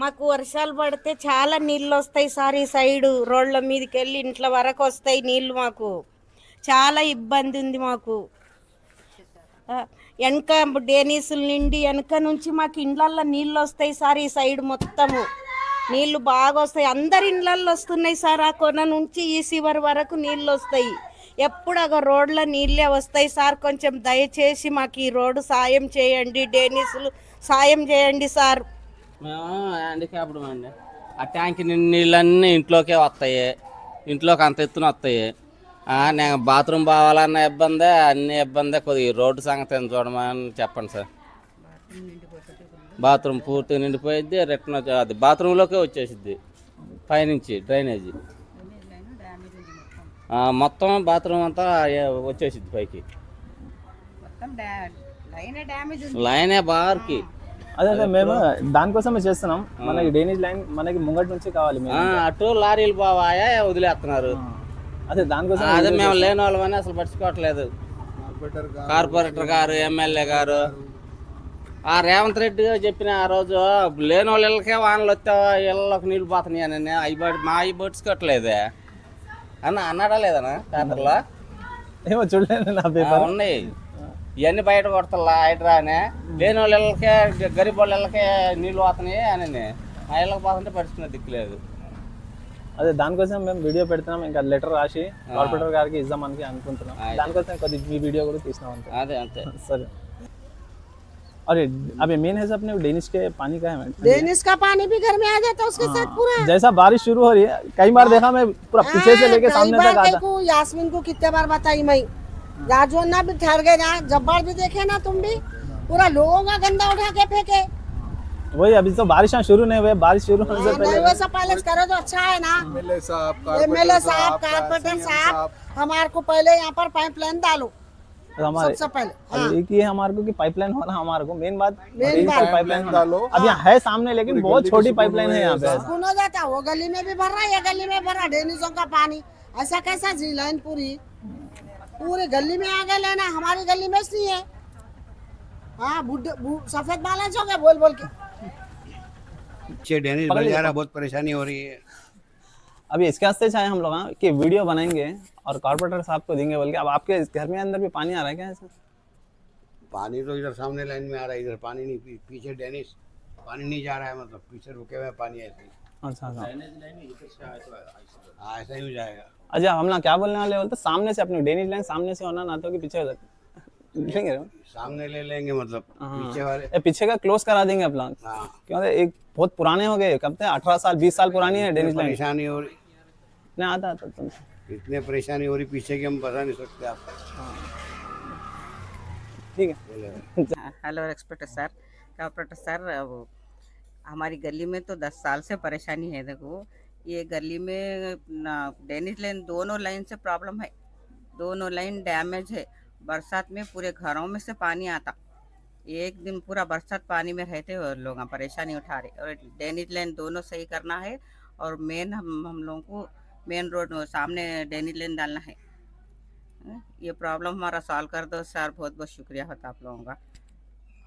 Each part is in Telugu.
మాకు వర్షాలు పడితే చాలా నీళ్ళు వస్తాయి సార్. ఈ సైడు రోడ్ల మీదకి వెళ్ళి ఇంట్ల వరకు వస్తాయి నీళ్ళు. మాకు చాలా ఇబ్బంది ఉంది. మాకు వెనక డేనీసులు నిండి వెనక నుంచి మాకు ఇండ్లల్లో నీళ్ళు వస్తాయి సార్. ఈ సైడ్ మొత్తము నీళ్లు బాగా వస్తాయి. అందరి ఇండ్లల్లో వస్తున్నాయి సార్. ఆ కొన నుంచి ఈ చివరి వరకు నీళ్ళు వస్తాయి. ఎప్పుడు ఒక రోడ్ల నీళ్ళే వస్తాయి సార్. కొంచెం దయచేసి మాకు ఈ రోడ్డు సాయం చేయండి. డేనీసులు సాయం చేయండి సార్. మేము హ్యాండిక్యాప్డ్ అండి. ఆ ట్యాంక్ నీళ్ళన్నీ ఇంట్లోకే వస్తాయి. ఇంట్లోకి అంత ఎత్తున వస్తాయి. నేను బాత్రూమ్ పోవాలన్న ఇబ్బందే, అన్ని ఇబ్బందే. కొద్దిగా రోడ్డు సంగతి చూడమని చెప్పండి సార్. బాత్రూమ్ పూర్తిగా నిండిపోయిద్ది. రిటర్న్ అది బాత్రూంలోకే వచ్చేసిద్ది పైనుంచి డ్రైనేజీ మొత్తం. బాత్రూమ్ అంతా వచ్చేసిద్ది పైకి. లైనే బార్కి. అదే అదే మేము దానికోసమే చేస్తున్నాం. మనకి డ్రైనేజ్ లైన్ మనకి ముంగటి నుంచి కావాలి. అటు లారీలు పోవాయా వదిలేస్తున్నారు. అదే దానికోసం అదే మేము లేని వాళ్ళమని అసలు పట్టించుకోవట్లేదు. కార్పొరేటర్ గారు, ఎమ్మెల్యే గారు, ఆ రేవంత్ రెడ్డి గారు చెప్పిన ఆ రోజు లేని వాళ్ళ ఇళ్ళకే వానలు వస్తే ఇళ్ళకి నీళ్ళు పోతున్నాయి అని మా అవి పట్టించుకోవట్లేదే అన్నాడా లేదనా పేపర్లో? ఏమో చూడలేదు. ఉన్నాయి ఇవన్నీ బయట కొడతల్లా హైడ్రా అని. లేని వాళ్ళ ఇళ్ళకే, గరీబ్ వాళ్ళ ఇళ్ళకే నీళ్ళు పోతున్నాయి అని మా ఇళ్ళకి పోతుంటే పట్టించుకునే దిక్కులేదు. అదే దానికోసం మేము వీడియో పెడుతున్నాం. ఇంకా లెటర్ రాసి కార్పొరేటర్ గారికి ఇద్దామని అనుకుంటున్నాం. దానికోసం కొద్దిగా మీ వీడియో కూడా తీసినాం అంతే. అదే అంతే సరే. अरे अभी मेन है अपने डेनिश के पानी का है। डेनिश का पानी भी घर में आ जाता है उसके साथ पूरा। जैसा बारिश शुरू हो रही है, कई बार देखा मैं पूरा पीछे से लेके सामने तक आता। यास्मीन को कितने बार बताई मैं, राजू ना भी ठहर गए ना, जब्बार भी देखे ना तुम भी, पूरा लोगों का गंदा उठा के फेंके। वही अभी तो बारिश शुरू नहीं हुए, बारिश शुरू होने से पहले वैसा पहले करो तो अच्छा है ना। एमएलए साहब, कारपेंटर साहब, हमारे को पहले यहाँ पर पाइपलाइन डालो सबसे पहले। एक ही है हमारे को कि पाइपलाइन होना हमारे को मेन बात पाइपलाइन डालो। अब यहाँ है सामने, लेकिन बहुत छोटी पाइपलाइन है यहाँ पे। सुकून हो जाता, वो गली में भी भर रहा है, ये गली में भर रहा डेनिशों का पानी। ऐसा कैसा जी लाइन पूरी गली में आ गए लेना, हमारी गली में नहीं है। हाँ सफेद बाल हो गए बोल के डेनिश भर जा रहा, बहुत परेशानी हो रही है। अभी इसके वास्ते चाहे हम लोग कि वीडियो बनाएंगे और कॉर्पोरेटर साहब को देंगे बोल के। अब आपके घर में अंदर भी पानी आ रहा है क्या ऐसा? पानी तो इधर सामने लाइन में आ रहा है, इधर पानी नहीं, पीछे डेनिश पानी नहीं जा रहा है, मतलब पीछे रुके हुए पानी ऐसे ही। अच्छा हाँ ऐसा ही हो जाएगा। अच्छा हम ना क्या बोलने वाले बोलते, सामने से अपने डेनिश लाइन सामने से होना, ना तो कि पीछे लेंगे सामने ले लेंगे, मतलब पीछे वाले पीछे का क्लोज करा देंगे अपना। क्योंकि एक बहुत पुराने हो गए, कब थे 18 साल 20 साल पुरानी है डेनिश लाइन। परेशानी हो रही नहीं आता तुम इतने परेशानी हो रही पीछे की, हम बता नहीं सकते आपको। ठीक है। Hello expert sir, corporator sir, हमारी गली में तो 10 साल से परेशानी है। देखो ये गली में डेनिश लाइन दोनों लाइन से प्रॉब्लम है, दोनों लाइन डैमेज है। बरसात में पूरे घरों में से पानी आता, एक दिन पूरा बरसात पानी में रहते हुए लोग परेशानी उठा रहे। और डेनिश लाइन दोनों सही करना है, और मेन हम लोगों को मेन रोड सामने डेनिश लाइन डालना है। ये प्रॉब्लम हमारा सॉल्व कर दो सर, बहुत बहुत शुक्रिया होता आप लोगों का।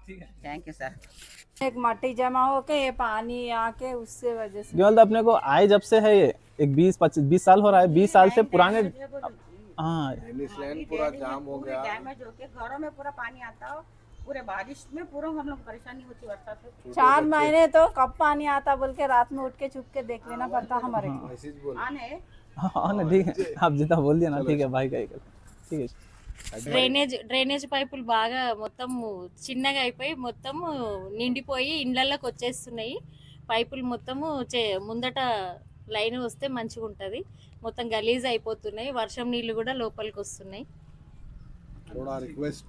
ठीक है, थैंक यू सर। एक मट्टी जमा होके ये पानी आके उससे वजह से केवल अपने को आए जब से है ये एक 20 साल हो रहा है, 20 साल से पुराने। हाँ डेनिश लाइन पूरा जाम हो गया, डैमेज होके घरों में पूरा पानी आता हो, पूरे बारिश में पूरा हम लोग परेशानी होती है। बरसात में 4 महीने तो कब पानी आता बोल के रात में उठ के छुप के देख लेना पड़ता हमारे को। आने हाँ ना ठीक है, आप जितना बोल दिया ना ठीक है भाई का ठीक है। డ్రైనేజ్ పైపులు బాగా మొత్తం చిన్నగా అయిపోయి మొత్తం నిండిపోయి ఇండ్లలోకి వచ్చేస్తున్నాయి. పైపులు మొత్తము ముందట లైన్ వస్తే మంచిగా ఉంటుంది, మొత్తం గలీజ్ అయిపోతున్నాయి. వర్షం నీళ్ళు కూడా లోపలికి వస్తున్నాయి. थोड़ा रिक्वेस्ट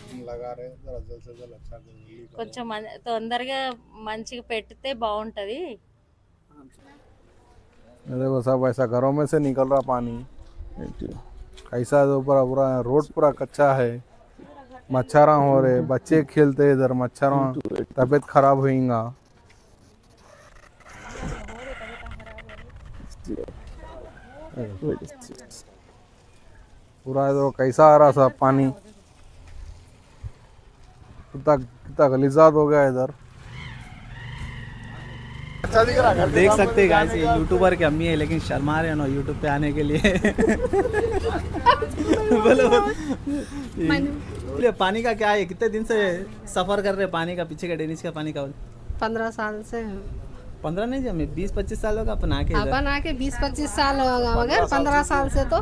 हम लगा रहे हैं, जरा जल्द से जल्द अच्छा जल्दी करो। కొంచెం తొందరగా మంచిగా పెడితే బాగుంటది. देखो सब ऐसा घरों में से निकल रहा पानी, कैसा तो पूरा रोड पूरा कच्चा है, मच्छरा हो रहे, बच्चे खेलते इधर, मच्छरों तबीयत खराब होएगा। पूरा तो कैसा आ रहा सब पानी, कितना गलीजात हो गया इधर। देख सकते हैं गाइस, ये यूट्यूबर की अम्मी है लेकिन शर्मा रहे हैं ना यूट्यूब पे आने के लिए। बोलो ये पानी का क्या है, कितने दिन से सफर कर रहे हैं पानी का, पीछे का डेनिश का पानी का? 15 साल से 15 नहीं, हमें 20-25 साल होगा अपन आके इधर। अपन आके 20-25 साल होगा, मगर 15 साल से तो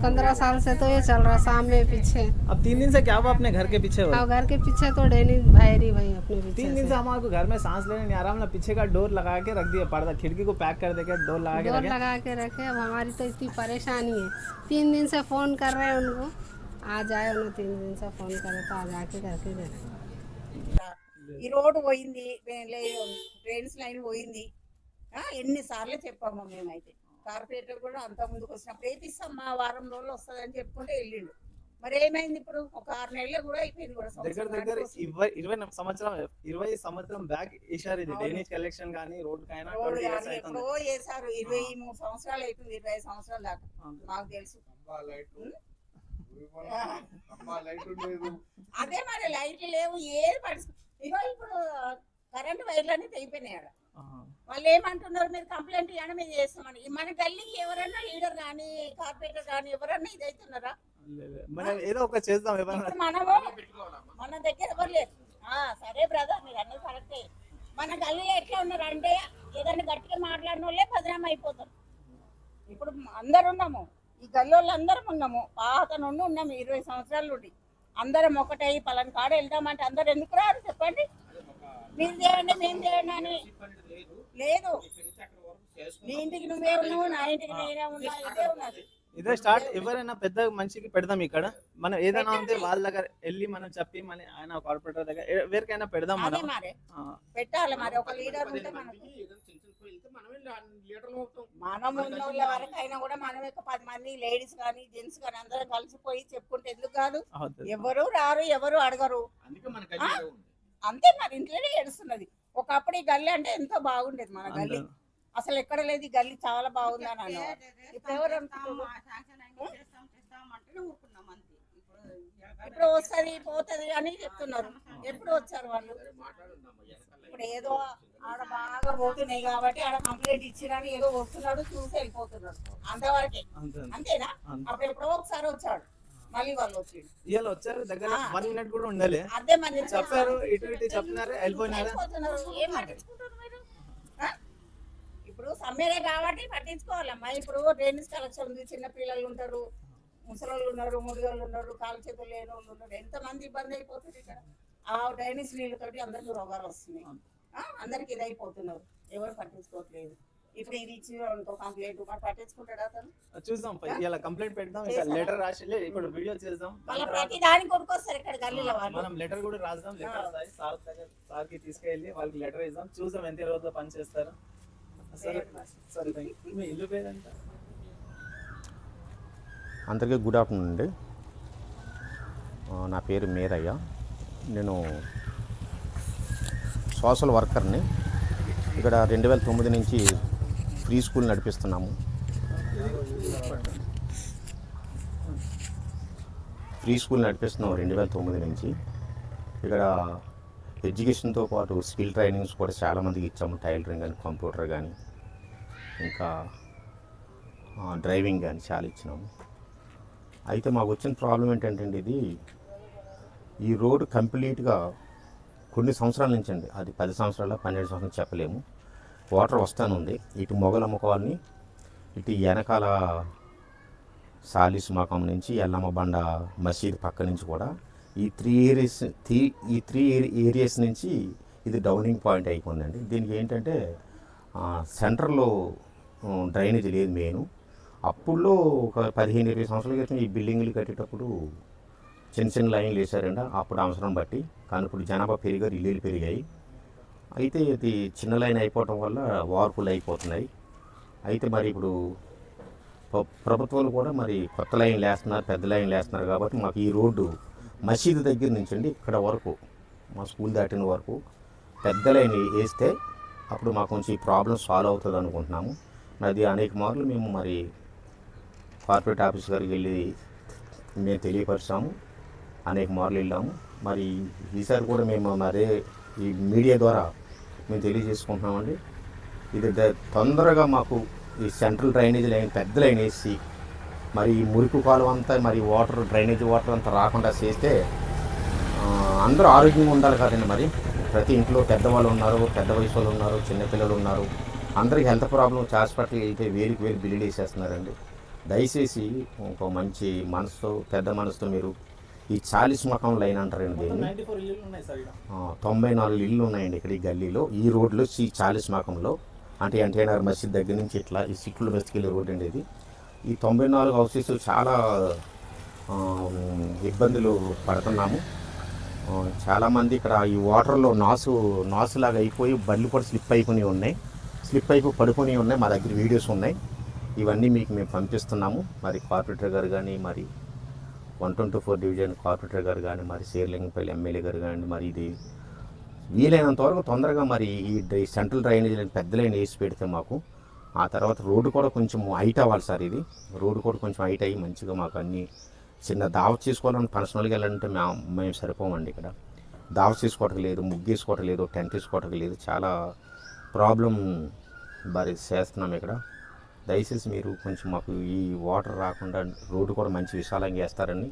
15 साल से तो ये चल रहा सामने पीछे। अब 3 दिन से क्या हुआ अपने घर के पीछे हो? घर के पीछे तो डेली भाई भाई अपने पीछे 3 दिन से हमारे को घर में सांस लेने नहीं आ रहा, मतलब पीछे का डोर लगा के रख दिया, पर्दा खिड़की को पैक कर देके डोर लगा के डोर रखे। लगा के रखे। अब हमारी तो इतनी परेशानी है, 3 दिन से फोन कर रहे हैं उनको, आ जाए उन्हें 3 दिन से फोन करे तो आ जाके करके दे। ఈ రోడ్డు పోయింది, డ్రైన్స్ లైన్ పోయింది, ఎన్నిసార్లు చెప్పాము మేమైతే. కార్పొరేటర్ కూడా అంత ముందుకు వచ్చినప్పుడు ఏది ఇస్తామ్మా, వారం రోజులు వస్తుందని చెప్పుకుంటే వెళ్ళిండు. మరి ఏమైంది ఇప్పుడు? ఒక 6 నెలలు కూడా అయిపోయింది కూడా. దగ్గర 20 సంవత్సరం బ్యాక్ వేసారు ఇది డ్రైనేజ్ కలెక్షన్ కానీ రోడ్ కైనా ఎప్పుడో చేశారు. 23 సంవత్సరాలు అవుతుంది, 25 సంవత్సరాల దాకా మాకు తెలుసు. అదే మరి లైట్లు లేవు, ఏది పడుతుంది. ఇగో ఇప్పుడు కరెంట్ వైర్లన్నీ తెగిపోయినాయి. వాళ్ళు ఏమంటున్నారు, మీరు కంప్లైంట్ ఇవ్వండి మేము చేస్తామని. మన గల్లీకి ఎవరన్నా లీడర్ కానీ కార్పొరేటర్ కానీ ఎవరన్నా ఇది అవుతున్నారా? ఏదో ఒక చేద్దాం. మనము మన దగ్గర ఎవరు లేరు. సరే బ్రదర్, మీరు అన్నది కరెక్టే. మన గల్లీలో ఎట్లా ఉన్నారు అంటే ఏదైనా గట్టిగా మాట్లాడిన వాళ్ళే బదనాం అయిపోతారు. ఇప్పుడు అందరు ఉన్నాము, ఈ గల్లీ వాళ్ళు అందరం ఉన్నాము, పాత నుండి ఉన్నాము, 20 సంవత్సరాల నుండి అందరం ఒకటై పలానా కాడ వెళ్దామంటే అందరు ఎందుకు రారు చెప్పండి? మీరు చేయండి మేము చేయండి అని లేదు. నీ ఇంటికి నువ్వే ఉన్నావు, నా ఇంటికి నేనే ఉన్నా, ఇదే ఉన్నది. ఇదే స్టార్ట్. ఎవరైనా పెద్ద మనిషికి పెడదాం ఇక్కడ, మనం ఏదైనా ఉంటే వాళ్ళ దగ్గర వెళ్ళి మనం చెప్పి మన ఆయన కార్పొరేటర్ దగ్గర ఎవరికైనా పెడదాం. మనం మరి పెట్టాలి, మరి ఒక లీడర్ ఉంటే మనకు మనం ఉన్న వాళ్ళ వరకు అయినా కూడా మనం 10 మంది లేడీస్ కానీ జెంట్స్ కానీ అందరం కలిసిపోయి చెప్పుకుంటే ఎందుకు కాదు? ఎవరు రారు, ఎవరు అడగరు. అంతే మరి, ఇంట్లోనే ఏడుస్తున్నది. ఒకప్పుడు ఈ గల్లీ అంటే ఎంతో బాగుండేది మన గల్లీ, అసలు ఎక్కడ లేదు. ఈ గల్లీ చాలా బాగుంది అని అన్నారు. ఇప్పుడు ఎవరు ఇప్పుడు వస్తుంది పోతుంది అని చెప్తున్నారు. ఎప్పుడు వచ్చారు వాళ్ళు? ఇప్పుడు ఏదో ఆడ బాగా పోతున్నాయి కాబట్టి ఆడ కంప్లైంట్ ఇచ్చిరని ఏదో వస్తున్నాడు, చూసి వెళ్ళిపోతున్నాడు, అంతవరకే. అంతేనా? అప్పుడు ఎప్పుడో ఒకసారి వచ్చాడు, మళ్ళీ వాళ్ళు వచ్చాడు. ఇవాళ వచ్చారు, దగ్గర 1 మినిట్ కూడా ఉండాలి. అదే మరి చెప్పారు, ఇటు ఇటు చెప్తున్నారు, వెళ్ళిపోయినారు. ఏం పట్టించుకుంటారు మీరు? ఇప్పుడు సమ్మెనే కాబట్టి పట్టించుకోవాలమ్మా. ఇప్పుడు డ్రైనేజ్ కలెక్షన్ ఉంది, చిన్న పిల్లలు ఉంటారు, ముసలోళ్ళు ఉన్నారు, ముడిగోళ్ళు ఉన్నారు, కాలు చేతులు లేని వాళ్ళు ఉన్నారు, ఎంతమంది ఇబ్బంది అయిపోతుంది ఇక్కడ. ఆ డ్రైనేజ్ నీళ్ళతోటి అందరికి రోగాలు వస్తున్నాయి, అందరికి ఇదైపోతున్నారు, ఎవరు పట్టించుకోవట్లేదు. ఇప్పుడు ఇది ఇచ్చి కంప్లైంట్ మరి పట్టించుకుంటాడు అతను? చూద్దాం, ఇలా కంప్లైంట్ పెడదాం, లెటర్ రాసి ఇప్పుడు వీడియో చేద్దాం. ప్రతి దానికి కొనుక్కొస్తారు ఇక్కడ గల్లీలో వాళ్ళు. మనం లెటర్ కూడా రాద్దాం, లెటర్ రాసి సార్ కి తీసుకెళ్ళి వాళ్ళకి లెటర్ ఇద్దాం, చూద్దాం ఎంత రోజుల్లో పని చేస్తారు. సరే, మీ ఇల్లు పేరంట? అందరికీ గుడ్ ఆఫ్టర్నూన్ అండి. నా పేరు మేరయ్య, నేను సోషల్ వర్కర్ని. ఇక్కడ 2009 నుంచి ఫ్రీ స్కూల్ నడిపిస్తున్నాము. ఫ్రీ స్కూల్ నడిపిస్తున్నాము 2009 నుంచి. ఇక్కడ ఎడ్యుకేషన్తో పాటు స్కిల్ ట్రైనింగ్స్ కూడా చాలామందికి ఇచ్చాము, టైలరింగ్ కానీ, కంప్యూటర్ కానీ, ఇంకా డ్రైవింగ్ కానీ చాలా ఇచ్చినాము. అయితే మాకు వచ్చిన ప్రాబ్లం ఏంటంటే ఈ రోడ్డు కంప్లీట్గా కొన్ని సంవత్సరాల నుంచి అండి, అది 10 సంవత్సరాల 12 సంవత్సరాలు చెప్పలేము, వాటర్ వస్తానుంది. ఇటు మొగలమ్మ కాలనీ, ఇటు వెనకాల సాలిస్ మకాం నుంచి ఎల్లమ్మ బండ మసీద్ పక్క నుంచి కూడా ఈ త్రీ ఏరియాస్ నుంచి ఇది డౌనింగ్ పాయింట్ అయిపోయిందండి. దీనికి ఏంటంటే సెంటర్లో డ్రైనేజ్ లేదు మెయిన్. అప్పుల్లో ఒక 15-20 సంవత్సరాల క్రితం ఈ బిల్డింగ్లు కట్టేటప్పుడు చిన్న చిన్న లైన్లు వేసారండి అప్పుడు అవసరం బట్టి. కానీ ఇప్పుడు జనాభా పెరిగారు, ఇల్లులు పెరిగాయి. అయితే ఇది చిన్న లైన్ అయిపోవటం వల్ల వార్పులు అయిపోతున్నాయి. అయితే మరి ఇప్పుడు ప్రభుత్వాలు కూడా మరి కొత్త లైన్లు వేస్తున్నారు, పెద్ద లైన్లు వేస్తున్నారు కాబట్టి మాకు ఈ రోడ్డు మసీదు దగ్గర నుంచి అండి ఇక్కడ వరకు, మా స్కూల్ దాటిన వరకు పెద్ద లైన్ వేస్తే అప్పుడు మాకు కొంచెం ఈ ప్రాబ్లం సాల్వ్ అవుతుంది అనుకుంటున్నాము. అది అనేక మార్లు మేము మరి కార్పొరేట్ ఆఫీస్ గారికి వెళ్ళి మేము తెలియపరిచాము, అనేక మార్లు వెళ్ళాము. మరి ఈసారి కూడా మేము మరే ఈ మీడియా ద్వారా మేము తెలియజేసుకుంటున్నామండి. ఇది తొందరగా మాకు ఈ సెంట్రల్ డ్రైనేజ్ లైన్ పెద్ద లైన్ వేసి మరి ఈ మురికి కాలువ అంతా మరి వాటర్ డ్రైనేజ్ వాటర్ అంతా రాకుండా చేస్తే అందరూ ఆరోగ్యంగా ఉండాలి కదండి. మరి ప్రతి ఇంట్లో పెద్దవాళ్ళు ఉన్నారు, పెద్ద వయసు వాళ్ళు ఉన్నారు, చిన్నపిల్లలు ఉన్నారు. అందరికీ హెల్త్ ప్రాబ్లమ్స్ హాస్పిటల్కి వెళ్తే వేలికి వేలు బిల్లులు వేసేస్తున్నారండి. దయచేసి ఒక మంచి మనసుతో, పెద్ద మనసుతో మీరు ఈ 40 మకం లైన్ అంటారండి దీన్ని. 94 ఇల్లులు ఉన్నాయి సార్ ఇక్కడ. 94 ఇల్లు ఉన్నాయండి ఇక్కడ ఈ గల్లీలో, ఈ రోడ్లో ఈ 40 మకంలో. అంటే ఎన్టీఆర్ మసీద్ దగ్గర నుంచి ఇట్లా ఈ సిక్కులు బస్తికెళ్ళే రోడ్ అండి ఇది. ఈ 94 హౌసెస్ చాలా ఇబ్బందులు పడుతున్నాము. చాలామంది ఇక్కడ ఈ వాటర్లో నాసులాగా అయిపోయి బళ్ళు కూడా స్లిప్ అయిపోయి ఉన్నాయి, పడుకొని ఉన్నాయి. మా దగ్గర వీడియోస్ ఉన్నాయి, ఇవన్నీ మీకు మేము పంపిస్తున్నాము. మరి కార్పొరేటర్ గారు కానీ, మరి 124 డివిజన్ కార్పొరేటర్ గారు కానీ, మరి శేర్లింగంపల్లి ఎమ్మెల్యే గారు కానీ, మరి ఇది వీలైనంత వరకు తొందరగా మరి ఈ సెంట్రల్ డ్రైనేజ్ లైన్ పెద్ద లైన్ వేసి పెడితే మాకు ఆ తర్వాత రోడ్డు కూడా కొంచెం హైట్ అవ్వాలి సార్. ఇది రోడ్డు కూడా కొంచెం హైట్ అయ్యి మంచిగా మాకు అన్నీ చిన్న దావత్ చేసుకోవాలని పర్సనల్గా వెళ్ళాలంటే మేము సరిపోమండి. ఇక్కడ దావత్ చేసుకోవటం లేదు, ముగ్గు వేసుకోవటం లేదు, టెంట్ వేసుకోవటం లేదు, చాలా ప్రాబ్లం మరి చేస్తున్నాం ఇక్కడ. దయచేసి మీరు కొంచెం మాకు ఈ వాటర్ రాకుండా రోడ్డు కూడా మంచి విశాలంగా వేస్తారని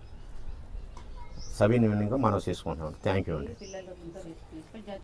సవినీయంగా మనం చేసుకుంటున్నాం. థ్యాంక్ యూ అండి.